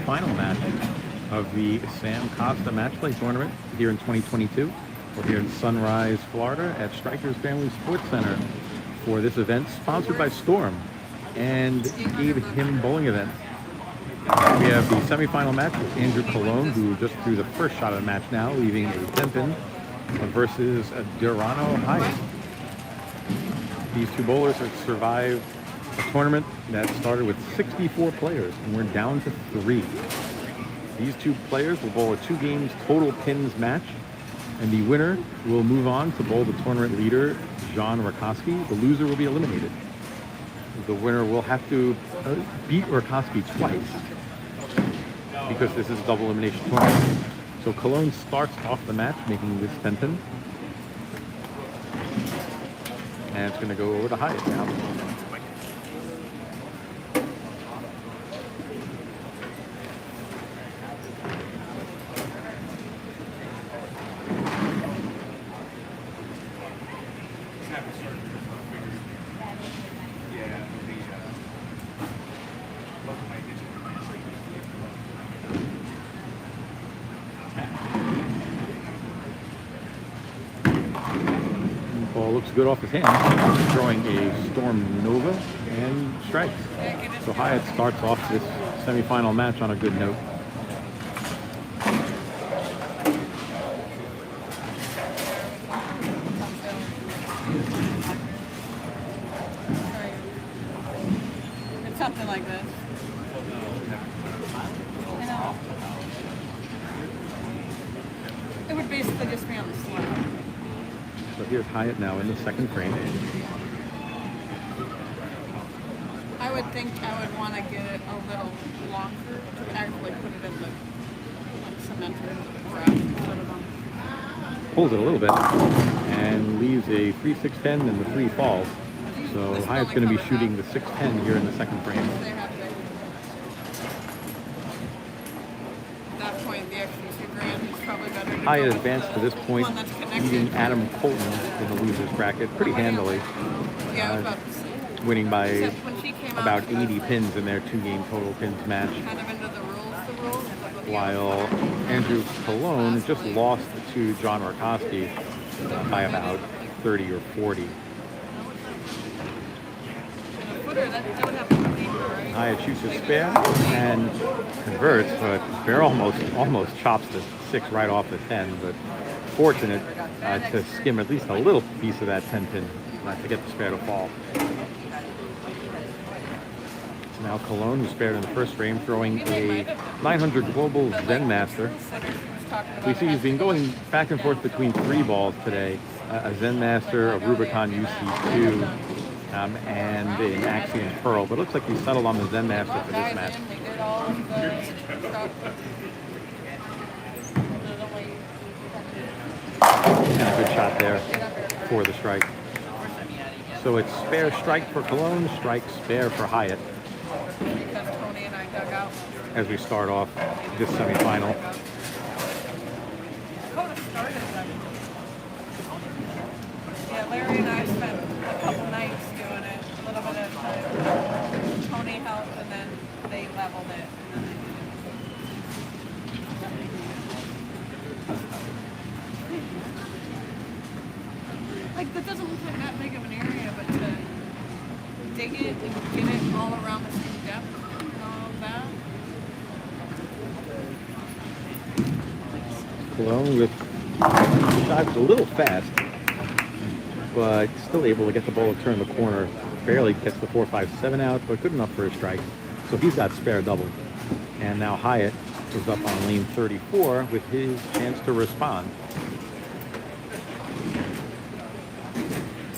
semifinal match of the Sam Costa Match Play Tournament here in 2022. We're here in Sunrise, Florida at Strikers Family Sports Center for this event sponsored by Storm and Gave Him Bowling Event. We have the semifinal match with Andrew Colon, who just threw the first shot of the match now, leaving a 10-pin versus Durano Hyatt. These two bowlers have survived a tournament that started with 64 players, and we're down to 3. These two players will bowl a 2 games total pins match, and the winner will move on to bowl the tournament leader, John Rakoski. The loser will be eliminated. The winner will have to beat Rakoski twice because this is a double elimination tournament. So Cologne starts off the match making this 10-pin. And it's going to go over to Hyatt now. Ball looks good off his hand, throwing a Storm Nova and strikes. So Hyatt starts off this semifinal match on a good note. It's something like this. I know. It would basically just be on the slab. So here's Hyatt now in the second frame. I would think I would want to get it a little longer to actually put it in the cemented graph instead of on. Pulls it a little bit and leaves a 3-6-10 and the 3 falls. So Hyatt's going to be shooting the 6-10 here in the second frame. They have to. At that point, the extra $2,000 is probably better to Hyatt go with advanced to the this point, one that's connected. beating Adam Colton in the loser's bracket pretty handily, Yeah, I was about to say. winning by Except when she came out, about she was 80 like pins in their 2-game total pins match. kind of into the rules. While Andrew Colon just lost to John Rakoski by about 30 or 40. Hyatt shoots a spare and converts, but spare almost chops the 6 right off the 10, but fortunate to skim at least a little piece of that 10-pin to get the spare to fall. So now Colon, who spared in the first frame, throwing a 900 Global Zen Master. We see he's been going back and forth between 3 balls today, a Zen Master, a Rubicon UC2, and an Axiom Pearl, but it looks like he settled on the Zen Master for this match. And a good shot there for the strike. So it's spare strike for Cologne, strike spare for Hyatt as we start off this semifinal. Yeah, Larry and I spent a couple nights doing it, a little bit of time. Tony helped, and then they leveled it. Like, that doesn't look like that big of an area, but to dig it and get it all around the same depth and all of that. Cologne with shots a little fast, but still able to get the ball to turn the corner. Barely gets the 4-5-7 out, but good enough for a strike. So he's got spare double. And now Hyatt is up on lane 34 with his chance to respond.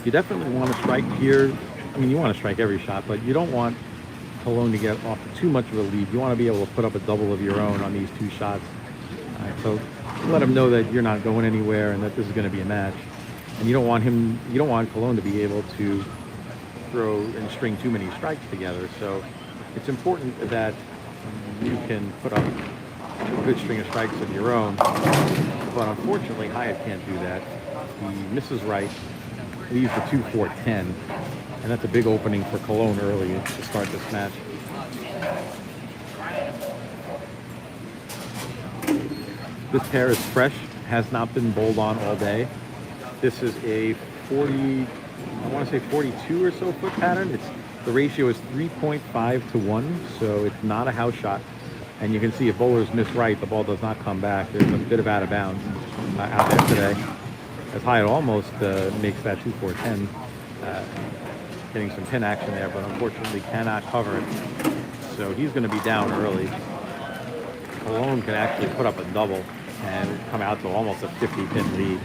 You definitely want to strike here. I mean, you want to strike every shot, but you don't want Cologne to get off to too much of a lead. You want to be able to put up a double of your own on these 2 shots. All right, so let him know that you're not going anywhere and that this is going to be a match. And you don't want Cologne to be able to throw and string too many strikes together. So it's important that you can put up a good string of strikes of your own. But unfortunately, Hyatt can't do that. He misses right, leaves the 2-4-10, and that's a big opening for Cologne early to start this match. This pair is fresh, has not been bowled on all day. This is a 40, I want to say 42 or so foot pattern. The ratio is 3.5 to 1, so it's not a house shot. And you can see if bowlers miss right, the ball does not come back. There's a bit of out of bounds out there today. As Hyatt almost makes that 2-4-10, getting some pin action there, but unfortunately cannot cover it. So he's going to be down early. Cologne can actually put up a double and come out to almost a 50-pin lead.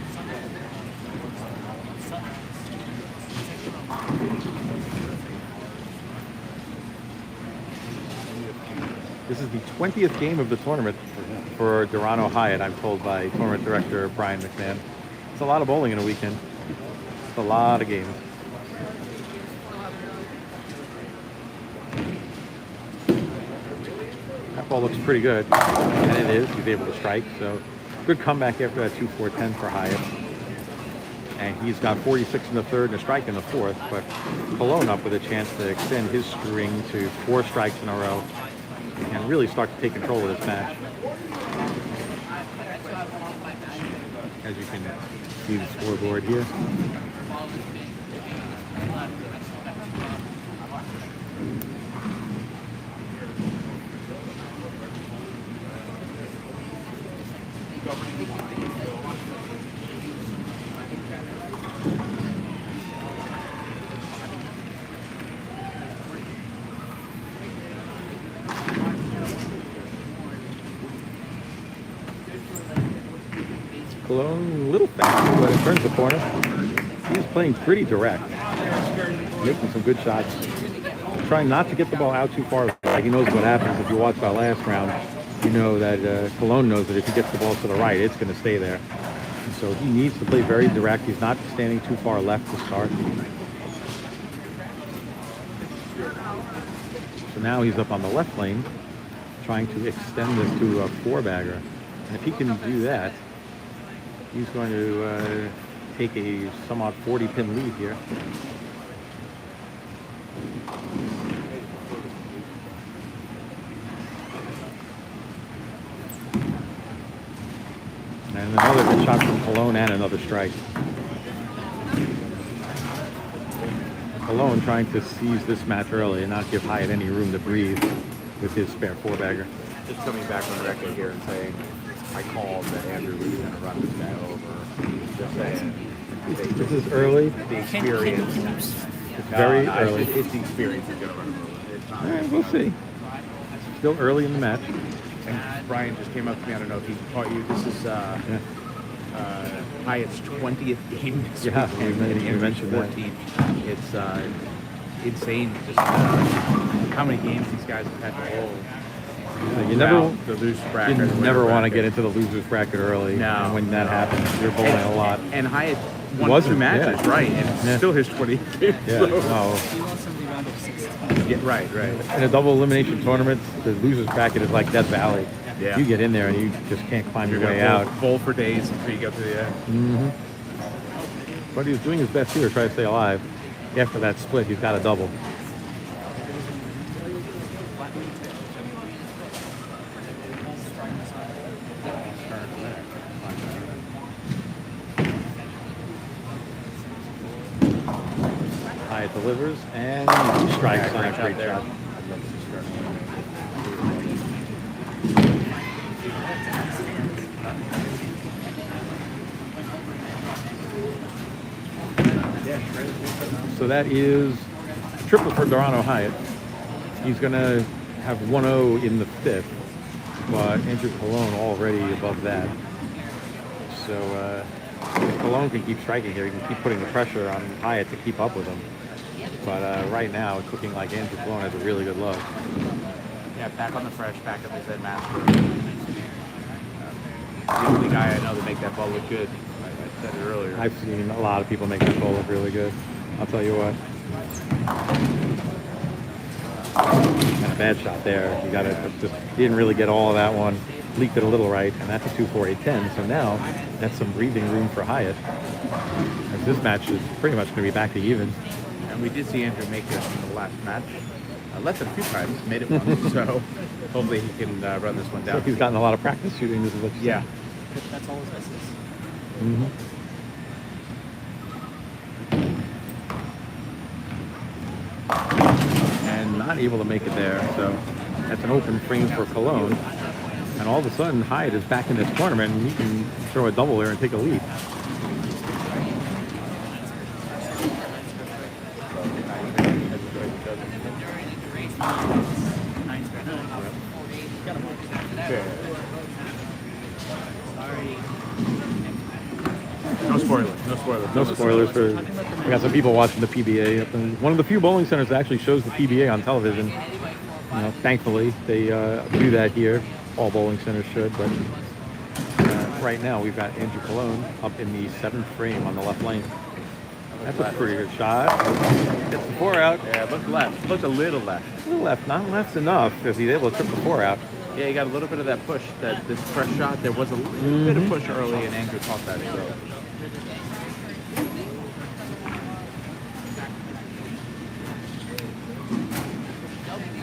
This is the 20th game of the tournament for Durano Hyatt, I'm told by tournament director Brian McMahon. It's a lot of bowling in a weekend. It's a lot of games. That ball looks pretty good, and it is. He's able to strike, so good comeback after that 2-4-10 for Hyatt. And he's got 46 in the third and a strike in the fourth, but Cologne up with a chance to extend his string to 4 strikes in a row and really start to take control of this match. As you can see the scoreboard here. Cologne, a little fast, but it turns the corner. He's playing pretty direct, making some good shots. Trying not to get the ball out too far. Like he knows what happens. If you watch our last round, you know that Cologne knows that if he gets the ball to the right, it's going to stay there. And so he needs to play very direct. He's not standing too far left to start. So now he's up on the left lane, trying to extend this to a 4-bagger. And if he can do that, he's going to take a somewhat 40-pin lead here. And another good shot from Cologne and another strike. Cologne trying to seize this match early and not give Hyatt any room to breathe with his spare 4-bagger. Just coming back on the record here and saying, I called that Andrew was going to run this guy over. Just saying. This is early. The experience. It's very early. It's the experience that's going to run him over. It's not All right, we'll see. Still early in the match. And Brian just came up to me. I don't know if he caught you. This is Hyatt's 20th game this weekend. You mentioned 14th. It's insane just how many games these guys have had to hold. You never, the loser bracket. you never want to get into the losers bracket early. No. And when that happens, you're bowling a lot. And Hyatt won Wasn't, 2 matches, yeah. right? And it's still his 20th game. Yeah, so. no. He lost in the round of 16. Yeah, right. In a double elimination tournament, the losers bracket is like Death Valley. Yeah. You get in there and you just can't climb You're your way gonna out. bowl for days until you get to the end. Mm-hmm. But he was doing his best here to try to stay alive. After that split, he's got a double. Hyatt delivers and strikes on a great shot. So that is triple for Durano Hyatt. He's going to have 1-0 in the 5th, but Andrew Cologne already above that. So if Cologne can keep striking here, he can keep putting the pressure on Hyatt to keep up with him. But right now, it's looking like Andrew Cologne has a really good look. Yeah, back on the fresh, back up his head master. The only guy I know to make that ball look good. I said it earlier. I've seen a lot of people make that ball look really good. I'll tell you what. And a bad shot there. You got to just didn't really get all of that one. Leaked it a little right, and that's a 2-4-8-10. So now that's some breathing room for Hyatt. As this match is pretty much going to be back to even. And we did see Andrew make this in the last match. Less than a few times, made it once. So hopefully he can run this one So down. he's gotten a lot of practice shooting. This is what Yeah. That's all it misses. Mm-hmm. And not able to make it there. So that's an open frame for Cologne. And all of a sudden, Hyatt is back in this tournament, and he can throw a double there and take a lead. No spoilers. No spoilers. No spoilers for. We got some people watching the PBA. One of the few bowling centers that actually shows the PBA on television. You know, thankfully, they do that here. All bowling centers should, but right now we've got Andrew Cologne up in the 7th frame on the left lane. That's a pretty good shot. Gets the 4 out. Yeah, look left. Look a little left. A little left, not left's enough because he's able to trip the 4 out. Yeah, he got a little bit of that push. That this fresh shot. There was a little bit of push early, and Andrew caught that. So.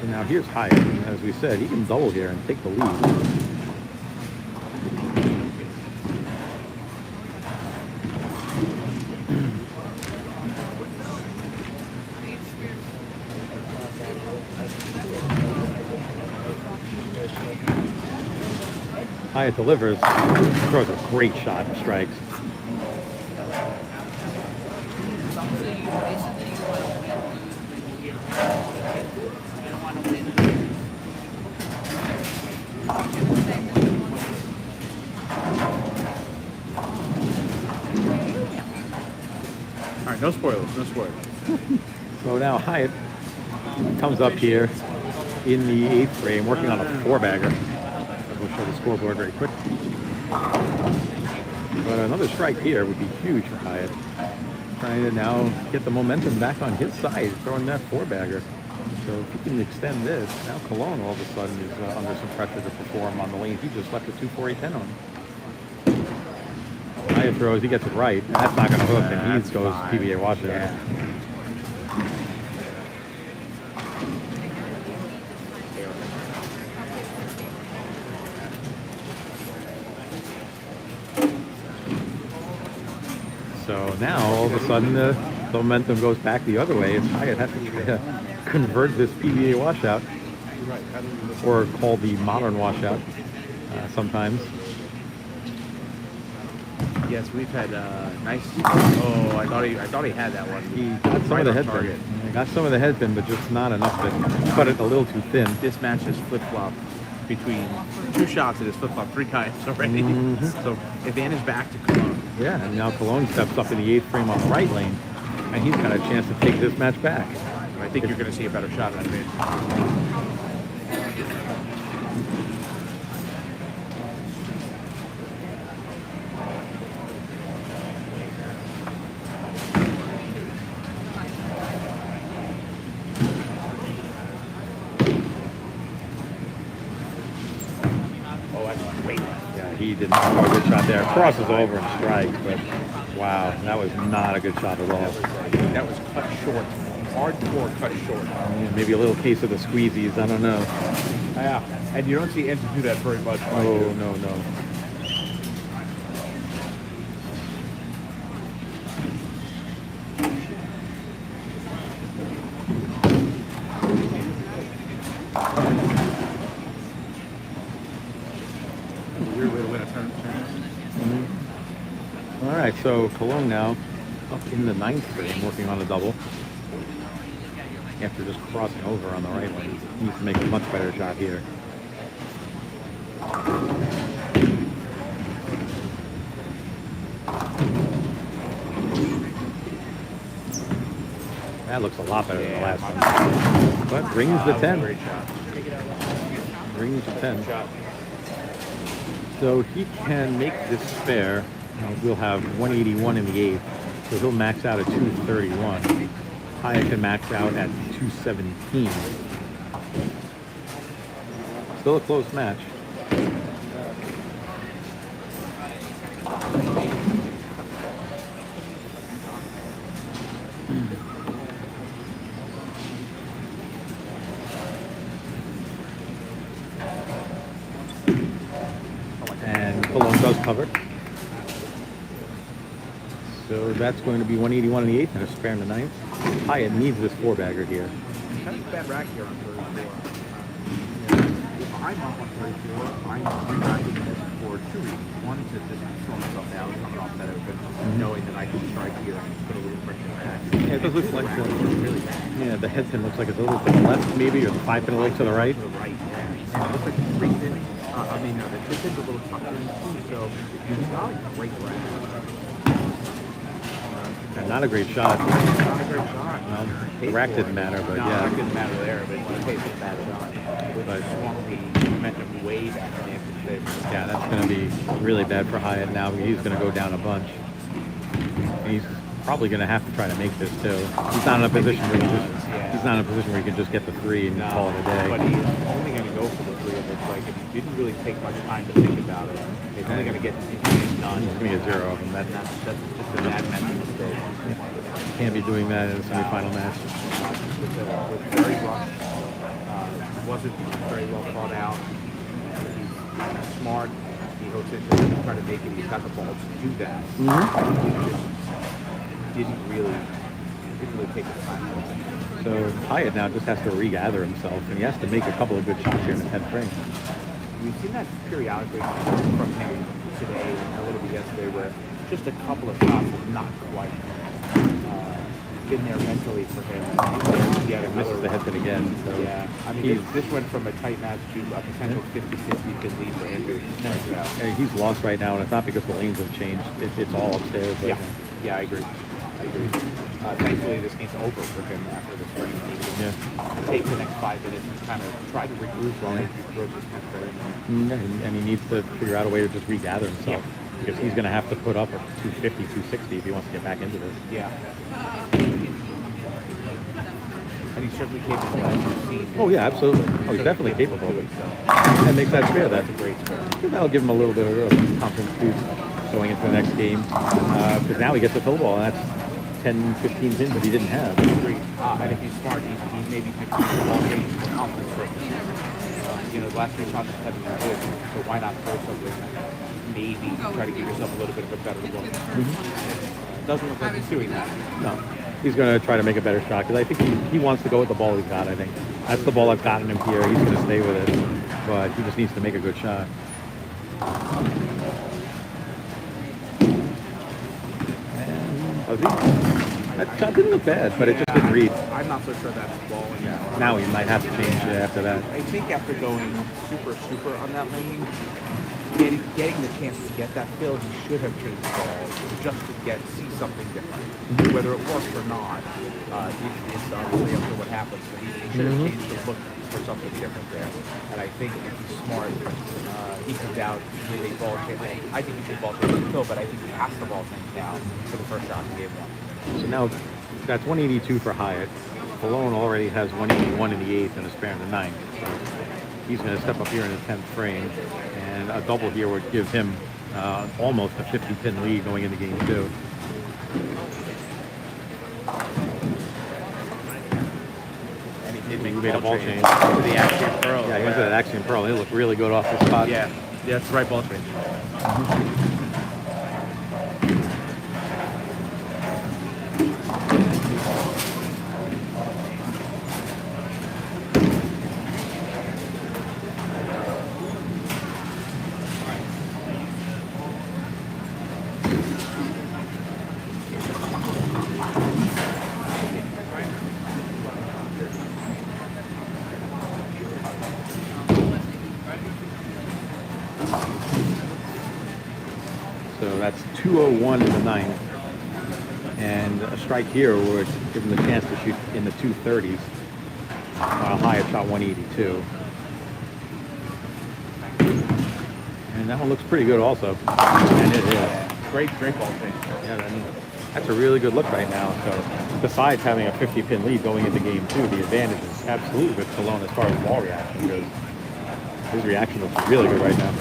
So now here's Hyatt. As we said, he can double here and take the lead. Hyatt delivers, throws a great shot and strikes. All right, no spoilers. No spoilers. So now Hyatt comes up here in the 8th frame, working on a 4-bagger. We'll show the scoreboard very quick. But another strike here would be huge for Hyatt. Trying to now get the momentum back on his side, throwing that 4-bagger. So if he can extend this, now Cologne all of a sudden is under some pressure to perform on the lane. He just left a 2-4-8-10 on. Hyatt throws, he gets it right. And that's not going to hook, and he goes PBA washout. Yeah. So now all of a sudden the momentum goes back the other way. It's Hyatt has to try to convert this PBA washout, or called the modern washout sometimes. Yes, we've had nice. Oh, I thought he had that one. He got some of the head target. pin. He got some of the head pin, but just not enough to cut it a little too thin. This match is flip flop between 2 shots. It is flip flop 3 times already. So advantage back to Cologne. Yeah, and now Cologne steps up in the 8th frame on the right lane, and he's got a chance to take this match back. I think you're going to see a better shot on it. Oh, that's great. Yeah, he did not throw a good shot there. Crosses over and strikes, but wow, that was not a good shot at all. That was cut short. Hardcore cut short. Yeah, maybe a little case of the squeezies, I don't know. Yeah, and you don't see Andrew do that very much. Oh, no, no. Weird way to win a tournament. All right, so Cologne now up in the 9th frame, working on a double. After just crossing over on the right lane, he needs to make a much better shot here. That looks a lot better than the last one. But rings the 10. Great shot. Rings the 10. So he can make this spare. We'll have 181 in the 8th, so he'll max out at 231. Hyatt can max out at 217. Still a close match. And Cologne does cover. So that's going to be 181 in the 8th and a spare in the 9th. Hyatt needs this 4-bagger here. Kind of bad rack here on 34. If I'm up on 34, I'm rewriting this for 2 reasons. One, to just slow myself down, coming off that open, knowing that I can strike here and put a little pressure on that. Yeah, it does look like really bad. yeah, the head pin looks like it's a little to the left maybe, or the 5 pin a little to the right. To the right, yeah. And it looks like the 3 pin, the 2 pin's a little tucked in too, so it's not a great rack. And not a great shot. Not a great shot. The rack didn't matter, but no, yeah. it didn't matter there, but the pace was bad shot. Which But- swung the momentum way back in the empty favor. Yeah, that's going to be really bad for Hyatt now. He's going to go down a bunch. He's probably going to have to try to make this too. He's not in a position where he's not in a position where he can just get the 3 and call it a day. But he's only going to go for the 3 of it. Like, if he didn't really take much time to think about it, he's only going to get done. He's going to get 0 of them. That's just a bad mental mistake. Can't be doing that in a semifinal match. With very rushed. Wasn't very well thought out. He's smart. He hooks into it and try to make it. He's got the balls to do that. He just didn't really take the time. So Hyatt now just has to regather himself, and he has to make a couple of good shots here in the 10th frame. We've seen that periodically from him today and a little bit yesterday, where just a couple of shots was not quite been there mentally for him. Yeah, misses the head pin again. So yeah, I mean, this went from a tight match to a potential 50-60 pin lead for Andrew. He's lost right now, and it's not because the lanes have changed. It's all upstairs. Yeah, yeah, I agree. Thankfully, this game's over for him after this frame. He can take the next 5 minutes and kind of try to regroup while he throws his 10th frame. And he needs to figure out a way to just regather himself. Because he's going to have to put up a 250, 260 if he wants to get back into this. Yeah. And he's certainly capable, as you've seen. Oh, yeah, absolutely. Oh, he's definitely capable of it. That makes that spare. That's a great spare. That'll give him a little bit of a confidence boost going into the next game. Because now he gets the fill ball, and that's 10, 15 pins that he didn't have. Great. And if he's smart, he maybe picks up the ball game for confidence purposes. The last 3 shots haven't been good, so why not throw something? Maybe try to give yourself a little bit of a better look. Doesn't look like he's doing that. No. He's going to try to make a better shot because I think he wants to go with the ball he's got, I think. That's the ball that's gotten him here. He's going to stay with it. But he just needs to make a good shot. And that shot didn't look bad, but it just didn't read. I'm not so sure that's the ball anymore. Now he might have to change it after that. I think after going super on that lane, getting the chance to get that fill, he should have changed the ball just to see something different. Whether it worked or not, it's obviously up to what happens. But he should have changed the look for something different there. And I think if he's smart, he comes out with a ball change. I think he should ball change the fill, but I think he has to ball change now for the first shot in game 1. So now that's 182 for Hyatt. Cologne already has 181 in the 8th and a spare in the 9th. So he's going to step up here in the 10th frame. And a double here would give him almost a 50-pin lead going into game 2. And he did make He made a ball change. to the Axiom Pearl. Yeah, he went to that Axiom Pearl. He looked really good off the spot. Yeah, that's the right ball change. So that's 201 in the 9th. And a strike here would give him the chance to shoot in the 230s. While Hyatt shot 182. And that one looks pretty good also. And it is. Great ball change. Yeah, I mean, that's a really good look right now. So besides having a 50-pin lead going into game 2, the advantage is absolutely with Cologne as far as ball reaction goes. His reaction looks really good right now.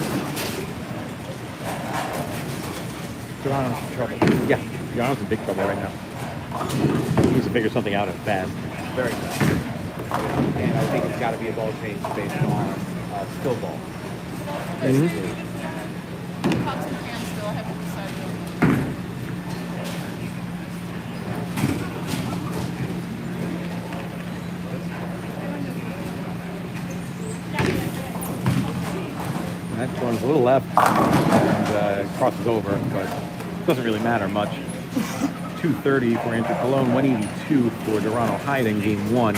Toronto's in trouble. Yeah, Yano's in big trouble right now. He needs to figure something out and fast. Very fast. And I think it's got to be a ball change based on skill ball. Mm-hmm. Next one's a little left and crosses over, but it doesn't really matter much. 230 for Andrew Cologne, 182 for Dorano Hyde in game one.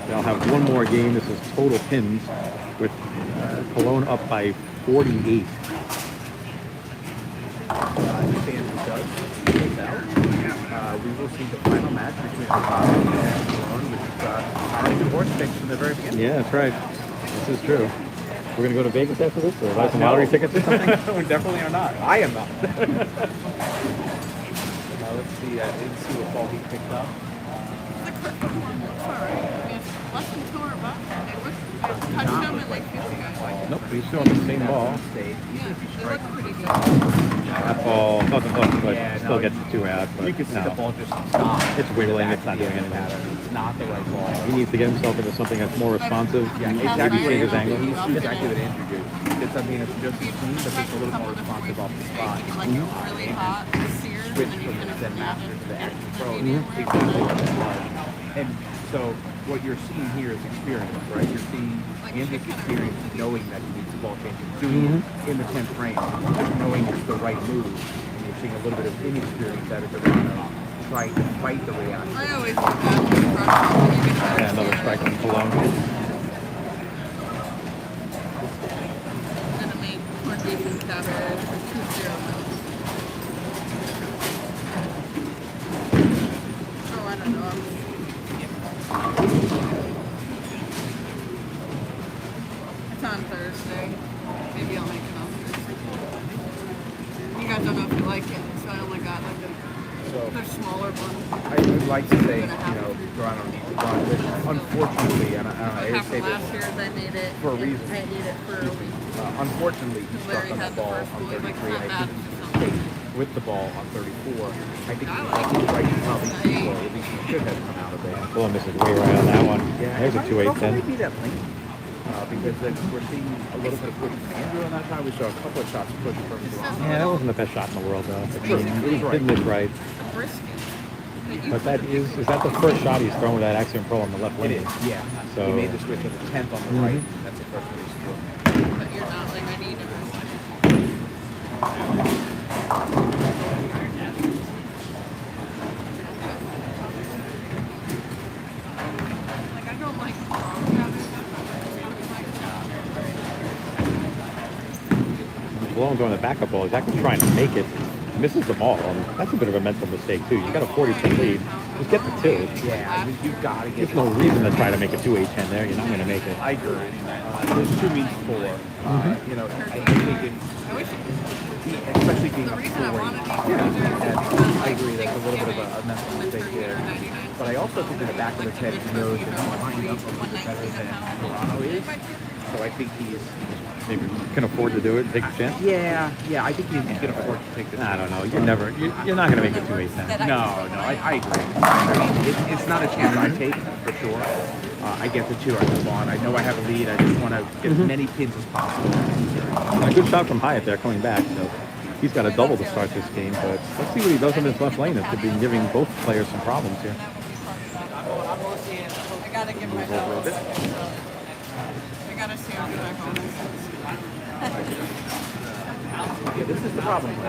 They'll have one more game. This is total pins with Cologne up by 48. If Andrew does goes out, we will see the final match between Costa and Cologne, which is already good horse picks from the very beginning. Yeah, that's right. This is true. We're going to go to Vegas after this or buy some lottery tickets or something? We definitely are not. I am not. Let's see. I didn't see what ball he picked up. The Kirk one looks alright. I mean, it's less than 200 bucks. I touched them at like 50 guys. Nope, he's still on the same ball. Stage. Yeah, they look pretty good. That ball doesn't look, but Yeah, still no, gets 2 out. But You can see no. the ball just stop. It's wiggling, it's not doing anything. It's not the right ball. He needs to get himself into something that's more responsive. Yeah, Maybe exactly. change his angle. He's exactly what Andrew did. It's something that's just as clean, but it's a little more responsive off the spot. Like really hot, seared, Switch and then you from kind the of Zen put Master it to the Action Pro. medium Exactly what it was. And so what you're seeing here is experience, right? You're seeing Andrew's experience knowing that he needs the ball changing, doing it in the 10th frame, knowing it's the right move. And you're seeing a little bit of inexperience out of Dorano trying to fight the reaction. I always do that with the brush off when you get better Yeah, another sear. strike from Cologne. And it made more decent coverage for 2-0. Oh, I don't know. It's on Thursday. Maybe I'll make it on Thursday. You guys don't know if you like it, so I only got like the smaller one. I would like to say, Dorano needs to run, which unfortunately, and I What say happened last this year is I made it. for a reason. I ate it for a week. Unfortunately, he struck Larry on the had the ball first on goal, like, 33, and I not think bad. he stayed with the ball on 34. I think I he like was right to probably I- keep goal. At least he should have come out of there. Cologne misses way right on that one. There's a it 2-8 also might pin. be that lane. Because we're seeing a little bit of push from Andrew on that time. We saw a couple of shots push from Dorano. Yeah, that wasn't the best shot in the world, though. I Sure, mean, it was he right. didn't look right. A brisket. But that is that the first shot he's thrown with that Axiom Pro on the left It lane? is, yeah. So- He made the switch at the 10th on the right. That's the first one he scored. But you're not like I need it. Like I don't like wrong habits. Cologne's on the backup ball. He's actually trying to make it. Misses the ball. That's a bit of a mental mistake, too. You got a 40-10 lead. Just get the 2. Yeah, you've got to get There's no reason to try to make a 2-8-10 there. You're not going to make it. I agree. There's 2 means 4. I think I wish especially being the up reason I scoring. wanted to And I agree, that's a little bit of a mental mistake there. But I also think in the back of his head, he knows that he's lined up a little bit better than Dorano is. So I think he's... Maybe can afford to do it and take a chance. Yeah, I think he can afford to take this. I don't know. You're not going to make a 2-8-10. No, I agree. It's not a chance I take, for sure. I get the 2, I move on. I know I have a lead. I just want to get as many pins as possible. A good shot from Hyatt there coming back. So he's got a double to start this game. But let's see what he does in his left lane. It could be giving both players some problems here. I gotta give myself I gotta see how good I bonus. Yeah, this is the problem for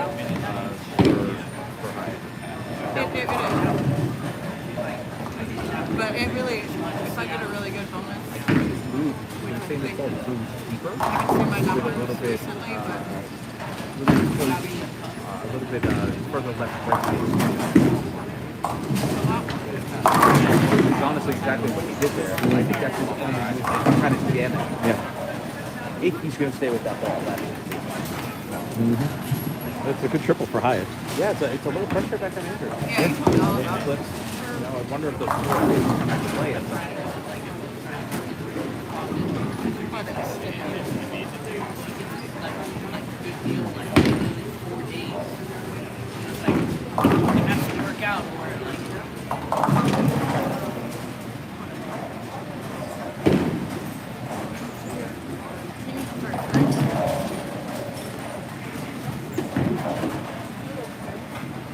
Hyatt. It is. But it really, if I get a really good bonus, Move, when you say this ball moves deeper, I can see my with a numbers little bit, recently, but a little bit further left right. It's honestly exactly what he did there. I think that's his plan. He's kind of jam it. Yeah. If he's going to stay with that ball, that's That's a good triple for Hyatt. yeah, it's a little pressure back on Andrew. yeah, you told me all about it. I wonder if those 4 days come back to play at some point. But it's still-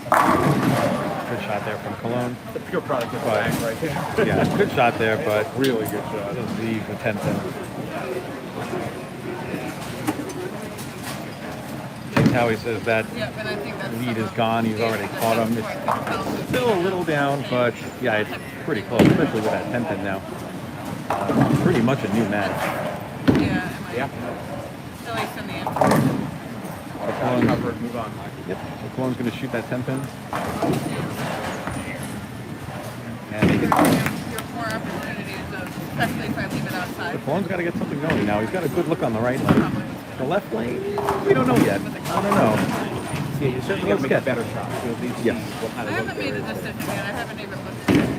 Good shot there from Cologne. The pure product of But- bang right there. Yeah, good shot there, but Really good shot. doesn't leave the 10th in. how he says that Yep, and I think that's lead some is of gone. He's the already issues caught that him. goes It's for it. It's still a little down, but yeah, it's pretty close, especially with that 10 pin now. Pretty much a new match. Yeah, Yeah. at least in the end. Cover it, move on. Yep. So Cologne's going to shoot that 10 pin. And he You can, have more opportunities, especially if I leave it outside. Cologne's got to get something going now. He's got a good look on the right lane. The left lane, we don't know yet. I don't know. Yeah, you certainly got to make a better shot. We'll need to see Yes. what kind I of look haven't made there a is. decision yet. I haven't even looked at it.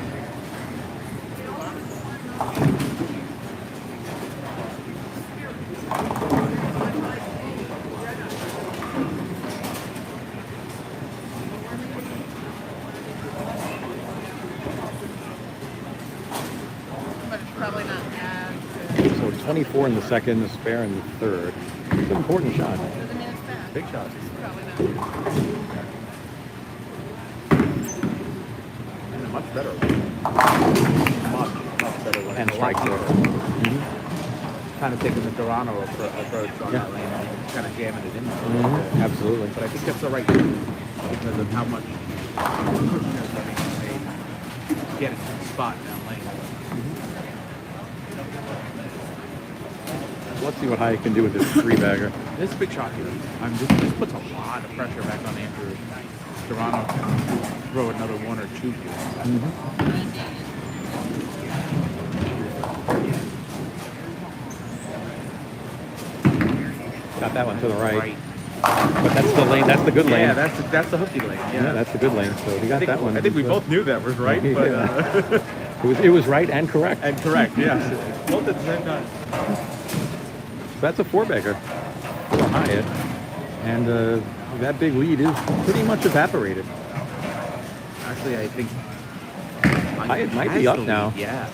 But it's probably not as good. So 24 in the second, a spare in the third. It's an important shot. Doesn't mean it's bad. Big shot. It's probably not. And a much better one. Much better one. And a lot strike deeper. throw. Kind of taking the Dorano approach on Yeah. that lane and kind of jamming it in. Absolutely. But I think that's the right move because of how much pushing there's running to get it to the spot in that lane. Let's see what Hyatt can do with this three-bagger. This is a big shot here. This puts a lot of pressure back on Andrew. Dorano can throw another one or two here. Got that one to the right. Right. But that's the lane. That's the good lane. Yeah, that's the hooky lane. Yeah, that's the good lane. So he got that one. I think we both knew that was right, but It was right and correct. and correct. Yes, both at the same time. So that's a four-bagger for Hyatt. And that big lead is pretty much evaporated. Actually, I think Hyatt might has be up the lead, now. Yeah.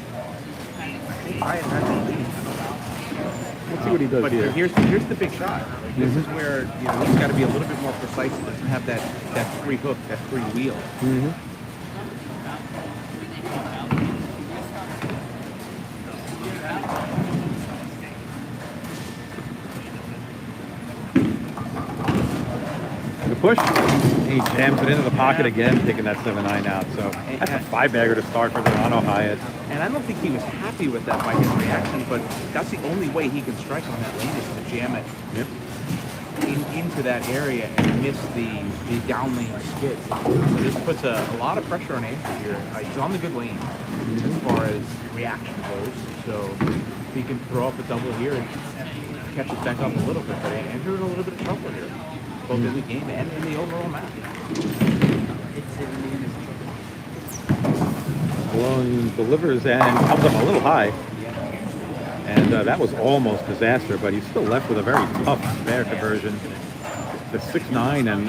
I think Hyatt has the lead. Let's see what he does But here. here's the big shot. Like, this is where he's got to be a little bit more precise. He doesn't have that free hook, that free wheel. The push. He jams it into the pocket again, taking that 7-9 out. So that's a five-bagger to start for Dorano Hyatt. And I don't think he was happy with that by his reaction, but that's the only way he can strike on that lane is to jam it Yep. into that area and miss the down lane skid. So this puts a lot of pressure on Andrew here. He's on the good lane as far as reaction goes. So if he can throw up a double here and catch it back up a little bit. But Andrew in a little bit of trouble here, both in the game and in the overall match. Cologne delivers and comes up a little high. And that was almost disaster, but he's still left with a very tough spare conversion. The 6-9, and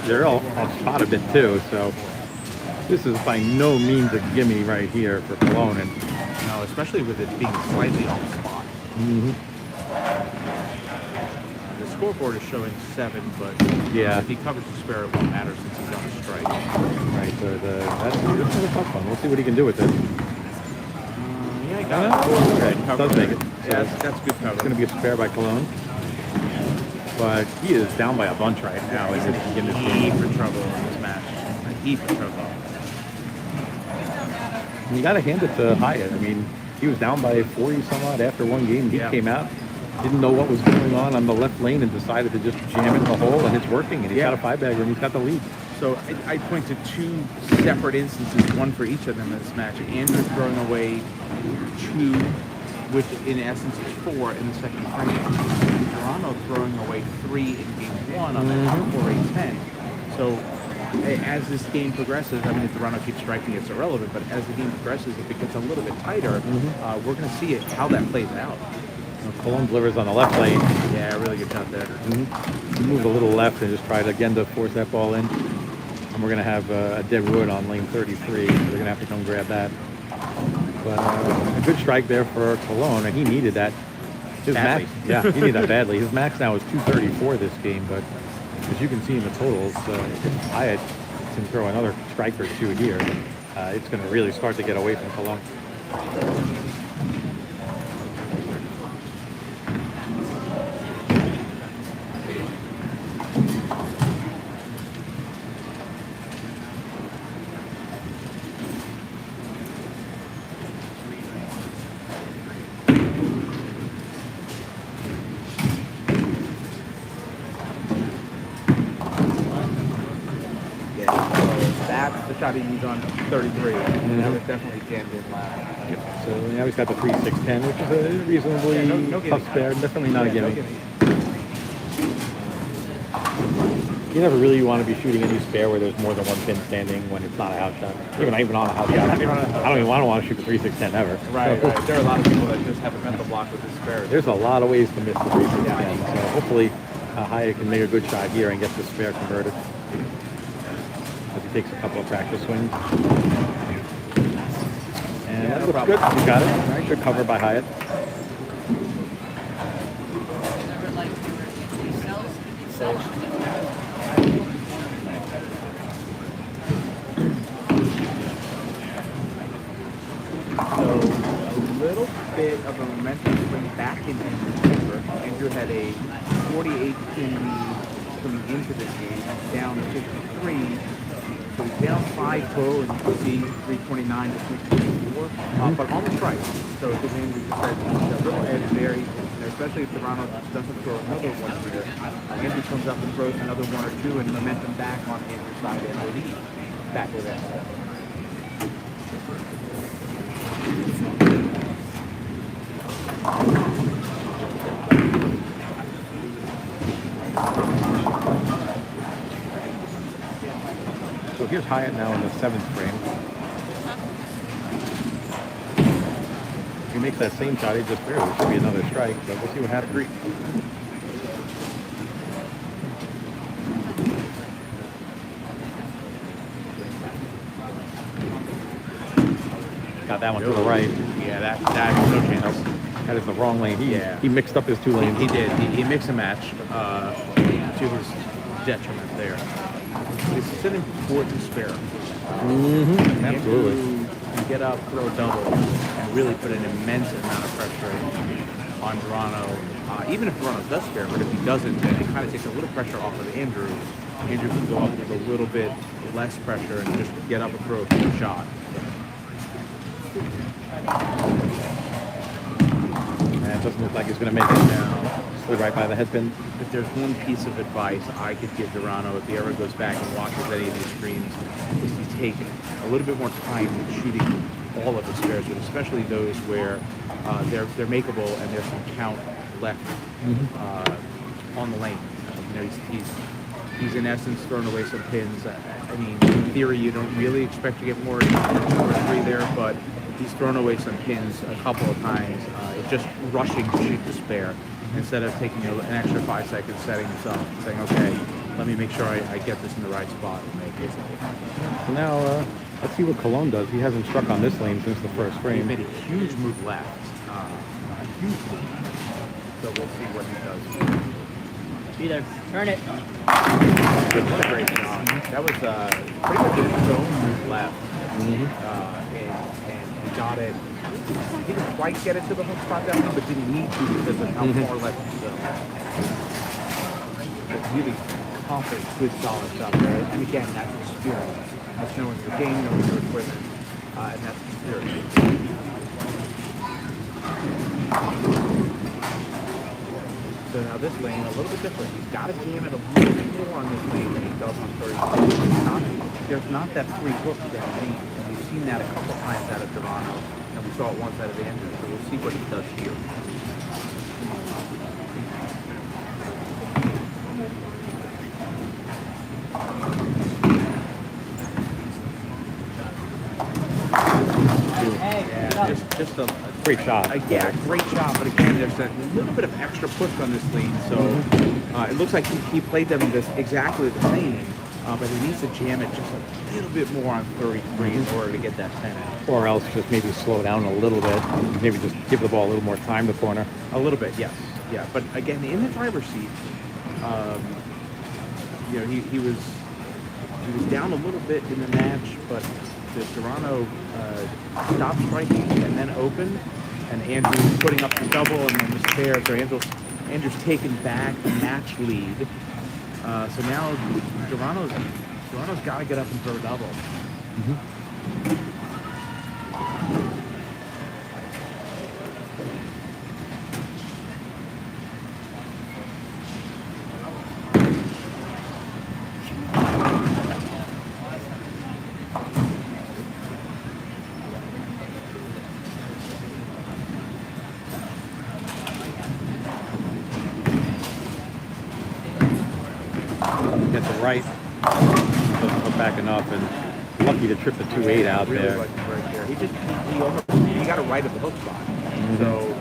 they're all off spot a bit too. So this is by no means a gimme right here for Cologne. And No, especially with it being slightly off spot. The scoreboard is showing 7, but Yeah. if he covers the spare, it won't matter since he's on the strike. right, so this is a tough one. We'll see what he can do with it. Yeah, he Oh, got it. okay, Cover does make it. Yeah, that's good cover. It's going to be a spare by Cologne, but he is down by a bunch right now in this a game. heap of trouble in this match. A heap of trouble. And you got to hand it to Hyatt. I mean, he was down by 40 some odd after one game. He Yeah. came out, didn't know what was going on the left lane, and decided to just jam it in the hole, and it's working. And he's got a five-bagger, and he's got the lead. So I point to two separate instances, one for each of them in this match. Andrew throwing away two, which in essence is 4 in the second frame. Dorano throwing away 3 in game 1 on that 4-8-10. So as this game progresses, I mean, if Dorano keeps striking, it's irrelevant, but as the game progresses, if it gets a little bit tighter, we're going to see how that plays out. Cologne delivers on the left lane. Yeah, really good shot there. He moved a little left and just tried again to force that ball in. And we're going to have a dead wood on lane 33, so they're going to have to come grab that. But a good strike there for Cologne, and he needed that. His Badly. max, yeah, he needed that badly. His max now is 234 this game, but as you can see in the totals, if Hyatt can throw another strike or two here, it's going to really start to get away from Cologne. shot he used on 33. That was definitely jammed in last. So now he's got the 3-6-10, which is a reasonably no tough gimme. spare. Definitely not a Yeah, no gimme. gimme. You never really want to be shooting any spare where there's more than one pin standing when it's not a house shot. Even on a house shot. I don't even want to shoot the 3-6-10 ever. Right. There are a lot of people that just have a mental block with this spare. There's a lot of ways to miss the 3-6-10. So hopefully Hyatt can make a good shot here and get the spare converted. As he takes a couple of practice swings. And that looks good. You got it. All right, good cover by Hyatt. So a little bit of a momentum swing back in Andrew's favor. Andrew had a 48 pin lead coming into this game, down 53. So he's down 5-0, and you can see 329 to 324, but on the strike. So as Andrew just said, he's a little edge there, especially if Toronto doesn't throw another one here. Andrew comes up and throws another one or two, and momentum back on Andrew's side, and the lead back with that. So here's Hyatt now in the 7th frame. If he makes that same shot he just threw, it should be another strike, but we'll see what happens. Got that one to the right. Yeah, that's no chance. That is the wrong lane. Yeah. He mixed up his two lanes. He did. He mixed and matched to his detriment there. This is an important spare. Absolutely. You can get up, throw a double, and really put an immense amount of pressure on Toronto. Even if Toronto does spare, but if he doesn't, then it kind of takes a little pressure off of Andrew. Andrew can go up with a little bit less pressure and just get up and throw a good shot. And it doesn't look like he's going to make it now. Slid right by the headpin. If there's one piece of advice I could give Toronto if he ever goes back and watches any of these screens, is to take a little bit more time shooting all of the spares, but especially those where they're makeable and there's some count left on the lane. He's in essence thrown away some pins. I mean, in theory, you don't really expect to get more than 2 or 3 there, but he's thrown away some pins a couple of times. It's just rushing to shoot the spare instead of taking an extra 5 seconds, setting himself and saying, okay, let me make sure I get this in the right spot and make it. So now, let's see what Cologne does. He hasn't struck on this lane since the first He frame. made a huge move left. A huge move. So we'll see what he does. Either turn it. That was a great shot. That was pretty much his own move left. And he got it. He didn't quite get it to the hook spot that one, but didn't need to because of how far left he go. But really confident, good, solid shot there. And again, that's experience. That's knowing your game, knowing your equipment, and that's experience. So now this lane, a little bit different. He's got to jam it a little bit more on this lane than he does on 33. There's not that free hook down lane. And we've seen that a couple times out of Toronto, and we saw it once out of Andrew. So we'll see what he does here. Yeah, just a Great shot. yeah, great shot, but again, there's a little bit of extra push on this lane, so it looks like he played them exactly the same, but he needs to jam it just a little bit more on 33 in order to get that 10 out. Or else just maybe slow down a little bit. Maybe just give the ball a little more time to corner. A little bit, yes. Yeah, but again, in the driver's seat, he was down a little bit in the match, but the Toronto stopped striking and then opened, and Andrew's putting up the double and then the spare. So Andrew's taken back the match lead. So now Toronto's got to get up and throw a double. Gets it right. Doesn't put back enough, and lucky to trip the 2-8 out really there. lucky right there. He got it right at the hook spot. So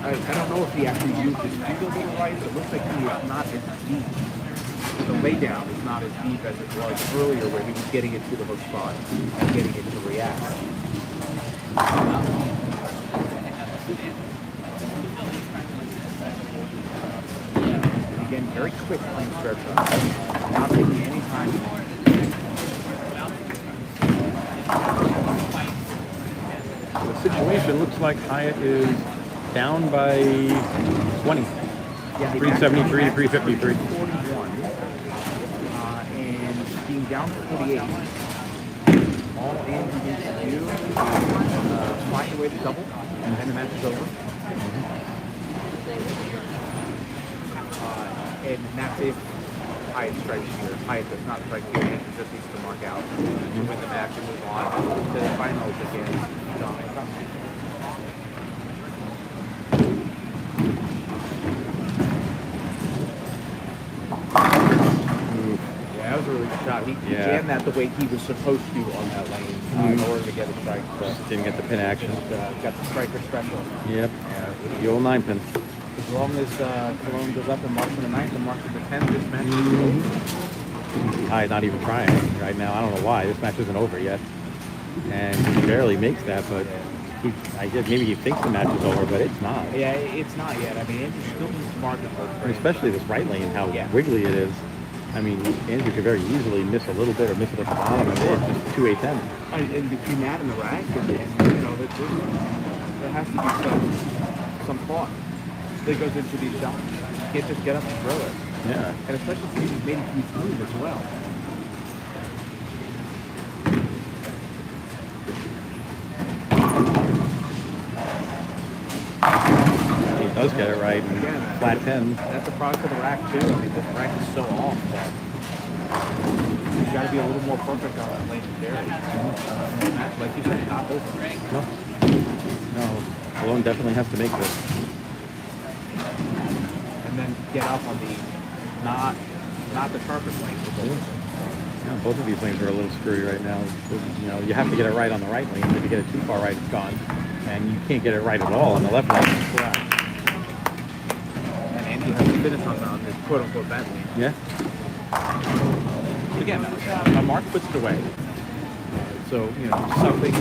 I don't know if he actually used his feet a little right. It looks like he is not as deep. The laydown is not as deep as it was earlier, where he was getting it to the hook spot and getting it to react. Again, very quick clean square shot. Not taking any time. The situation looks like Hyatt is down by 20. Yeah, 373 to 353. 41. And being down to 48. All Andrew needs to do is find a way to double, and then the match is over. And that's if Hyatt strikes here. Hyatt does not strike here. Andrew just needs to mark out to win the match and move on to the finals against John and Costa. Yeah, that was a really good shot. He jammed that the way he was supposed to on that lane in order to get a strike. So Just didn't get the pin action. got the striker special. Yep. The old 9-pin. As long as Cologne goes up and marks on the 9th and marks on the 10th, this match is over. Hyatt not even trying right now. I don't know why. This match isn't over yet. And he barely makes that, but I guess maybe he thinks the match is over, but it's not. Yeah, it's not yet. I mean, Andrew still needs to mark it for And especially this right lane, how wiggly it is. I mean, Andrew could very easily miss a little bit or miss it at the bottom, and it's just 2-8-10. And between that and the rack, and there has to be some thought that goes into these shots. You can't just get up and throw it. Yeah. And especially if he's made it smooth as well. He does get it right. And Again, flat 10. That's a product of the rack too. I mean, this rack is so off that you've got to be a little more perfect on that lane there. Match, like you said, not over. No. Cologne definitely has to make this. And then get up on the not the sharpest lane. Yeah, both of these lanes are a little screwy right now. You know, you have to get it right on the right lane. If you get it too far right, it's gone. And you can't get it right at all on the left lane. Correct. And Andy has to finish on the quote-unquote bad lane. Yeah. But again, a mark puts it away. So, something,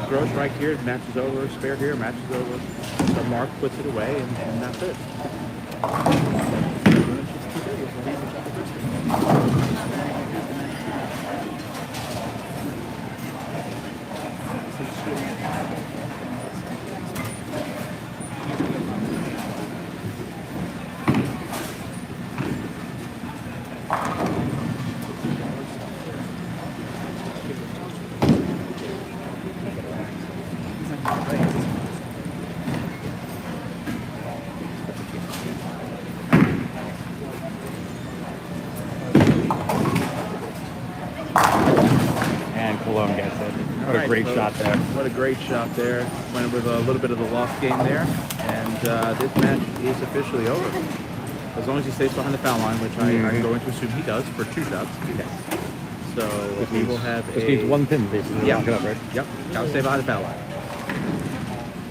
throw a strike here, match is over, spare here, match is over. So Mark puts it away, and that's it. And Cologne gets it. What a Right, great folks. shot there. What a great shot there. Went with a little bit of the lost game there. And this match is officially over. As long as he stays behind the foul line, which I'm going to assume he does for 2 shots. Yes. So he will have Just needs one pin, basically. Yeah. Lock it up, right? Yep, gotta stay behind the foul line.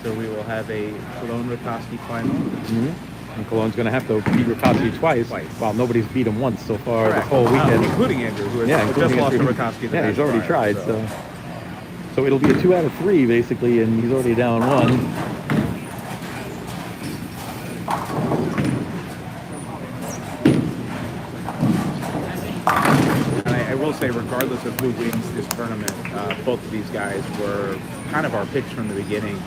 So we will have a Cologne Rakoski final. And Cologne's going to have to beat Rakoski twice, while nobody's beat him once so far this whole weekend. Including Andrew, who has just including lost to Andrew. Rakoski. in the Yeah, match he's already prior, tried, so it'll be a 2 out of 3, basically, and he's already down 1. And I will say, regardless of who wins this tournament, both of these guys were kind of our picks from the beginning.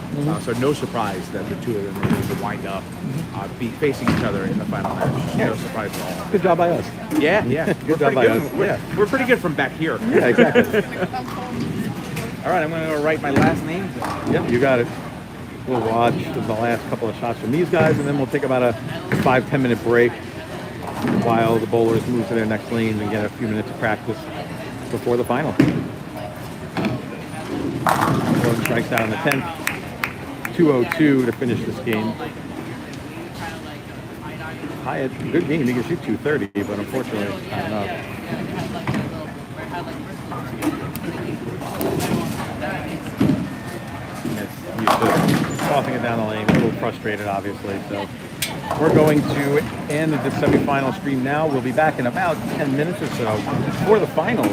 So no surprise that the two of them are going to wind up be facing each other in the final match. No surprise at all. Good job by us. Yeah. Good job by us. We're pretty good from back here. Yeah, exactly. All right, I'm going to go write my last names down. Yep, you got it. We'll watch the last couple of shots from these guys, and then we'll take about a 5-10 minute break while the bowlers move to their next lane and get a few minutes of practice before the final. Cologne strikes out on the 10th. 2:02 to finish this game. Hyatt, good game. He can shoot 230, but unfortunately, not enough. Yes, he's just tossing it down the lane, a little frustrated, obviously. So we're going to end the semifinal stream now. We'll be back in about 10 minutes or so for the finals,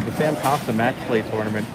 the Sam Costa match play tournament.